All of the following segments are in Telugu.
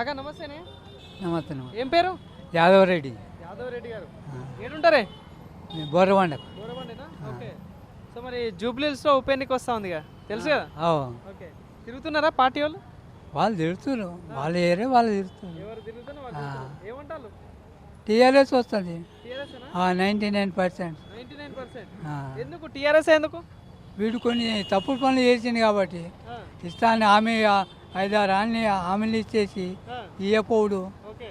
కాకా నమస్తేనే. నమస్తే ఏం పేరు? యాదవ్ రెడ్డి యాదవ్ రెడ్డి గారు. ఏడుంటారే? బోర్రవాండ. దూరబండేనా? ఓకే. సో మరి జూబ్లీహిల్స్లో ఉప ఎన్నిక వస్తూ ఉంది కదా, తెలుసు కదా? ఓకే. తిరుగుతున్నారా పార్టీ వాళ్ళు? వాళ్ళు తిరుగుతున్నారు, వాళ్ళు ఏరే వాళ్ళు తిరుగుతున్నారు. ఎవరు తిరుగుతున్నా వాళ్ళు తిరుగుతున్నారు. ఏమంటారు? టీఆర్ఎస్ వస్తుంది టీఆర్ఎస్ 99%. 99%. ఎందుకు టీఆర్ఎస్ ఎందుకు? వీడు కొన్ని తప్పుడు పనులు చేసింది కాబట్టి ఆ, ఇస్తాను హామీ 5-6 హామీలు ఇచ్చేసి ఆ, ఇయ్యపోవుడు, ఓకే.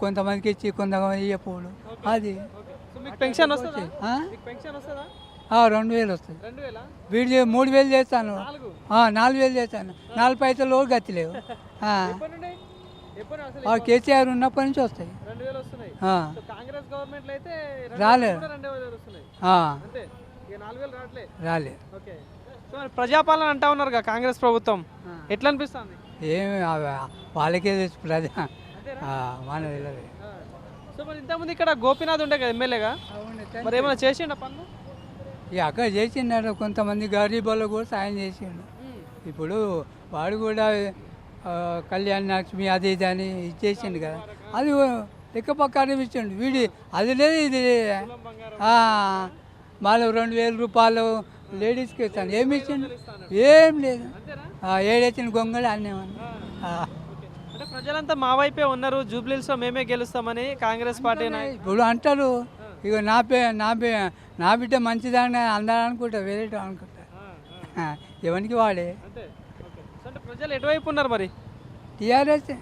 కొంతమందికి ఇచ్చి కొంతమంది ఇయ్యపోవుడు. అది ఓకే. సో మీకు పెన్షన్ వస్తుందా? ఆ? మీకు పెన్షన్ వస్తుందా? 2,000 వస్తుంది. 2000? వీడు 3,000 చేస్తాను, 4,000 చేస్తాను, 4 పైసలు గతి లేవు. ఎప్పటి నుండి? ఎప్పటి అసలు కేసీఆర్ ఉన్నప్పటి నుంచి వస్తాయి. 2000 వస్తున్నాయి. ఆ. సో కాంగ్రెస్ గవర్నమెంట్ అయితే రాలేదు. 2000 వస్తున్నాయి అంతే. ఇక 4000 రావట్లే. రాలే. ఓకే. సో మరి ప్రజాపాలన అంటా ఉన్నారు కదా కాంగ్రెస్ ప్రభుత్వం, ఎట్లా అనిపిస్తుంది? ఏమి వాళ్ళకే తెలుసు ప్రజా అంతేనా? మన తెలియదు. ఆ. సో మరి ఇంతకుముందు ఇక్కడ గోపీనాథ్ ఉండే కదా ఎమ్మెల్యేగా, మరి ఏమైనా చేసిండ పనులు? ఇక అక్కడ చేసిండు, కొంతమంది గరీబులకు కూడా సాయం చేసిండు. ఇప్పుడు వాడు కూడా కళ్యాణ్ లక్ష్మి అది ఇది అని ఇచ్చేసిండు కదా, అది లెక్క పక్కన ఇచ్చిండు. వీడి అది లేదు ఇది లేదు. మళ్ళీ 2,000 రూపాయలు లేడీస్కి ఇస్తాను, ఏమి ఇచ్చిండు? ఏం లేదు. ఏడేసిన గొంగళి అన్నేమని. అంటే ప్రజలంతా మా వైపే ఉన్నారు, జూబ్లీహిల్స్లో మేమే గెలుస్తామని కాంగ్రెస్ పార్టీ ఇప్పుడు అంటారు, ఇక నా బిడ్డ మంచిదాన్ని అందరూ అనుకుంటా, వేరే అనుకుంటా. ఎవరికి వాడే. అంటే ప్రజలు ఎటువైపు ఉన్నారు మరి? టీఆర్ఎస్.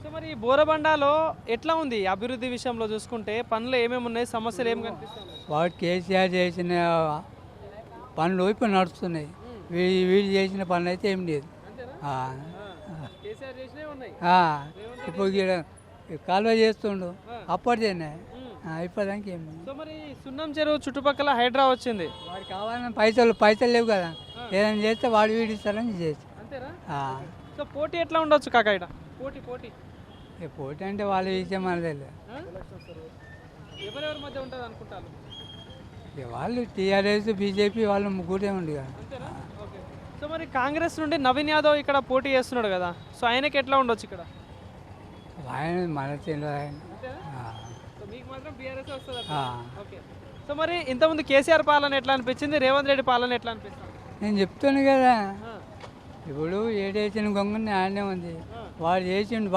సో మరి బోరబండాలో ఎట్లా ఉంది అభివృద్ధి విషయంలో చూసుకుంటే? పనులు ఏమేమి ఉన్నాయి, సమస్యలు ఏమి కనిపిస్తున్నాయి? వాడు కేసీఆర్ చేసిన పనులు ఇప్పుడు నడుస్తున్నాయి, వీడు చేసిన పనులు అయితే ఏం లేదు. కేసీఆర్ చేసినవి ఉన్నాయి. ఇప్పుడు ఈడ కాలువ చేస్తుండు, అప్పటిదేనే, ఇప్పటిదానికి ఏం లేదు. సో మరి సున్నం చెరువు చుట్టుపక్కల హైడ్రా వచ్చింది, వాడు కావాలని పైసలు లేవు కదా, ఏదైనా చేస్తే వాడు వీడి ఇస్తారని చేసి. అంతేనా? సో పోటీ ఎట్లా ఉండొచ్చు కాకా ఇక్కడ? పోటీ పోటీ అంటే వాళ్ళ విషయం మనది తెలియదు. ఎవరెవరి మధ్య ఉంటుంది అనుకుంటారు? వాళ్ళు టీఆర్ఎస్ బీజేపీ వాళ్ళు ముగ్గురే ఉంది కదా. అంతేనా? ఓకే. సో మరి కాంగ్రెస్ నుండి నవీన్ యాదవ్ ఇక్కడ పోటీ చేస్తున్నాడు కదా, సో ఆయనకి ఎట్లా ఉండొచ్చు ఇక్కడ? ఆయన మన తెలియదు ఆయన. సో మీకు మాత్రం బీఆర్ఎస్ వస్తుంది. ఓకే. సో మరి ఇంతకుముందు కేసీఆర్ పాలన ఎట్లా అనిపించింది, రేవంత్ రెడ్డి పాలన ఎట్లా అనిపిస్తుంది? నేను చెప్తాను కదా, ఇప్పుడు ఏడేసిన గొంగని ఆడనే ఉంది. వాడు చేసిండు,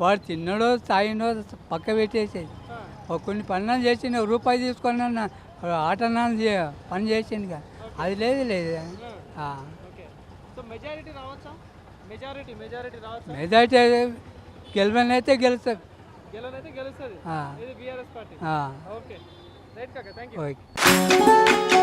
వాడు తిన్నాడో తాగిండో పక్క పెట్టేసేది. కొన్ని పనులు చేసిండు, రూపాయి తీసుకొని ఆటనా పని చేసిండు కదా, అది లేదు. మెజారిటీ గెలవనైతే గెలుస్తుంది. ఓకే. ఓకే.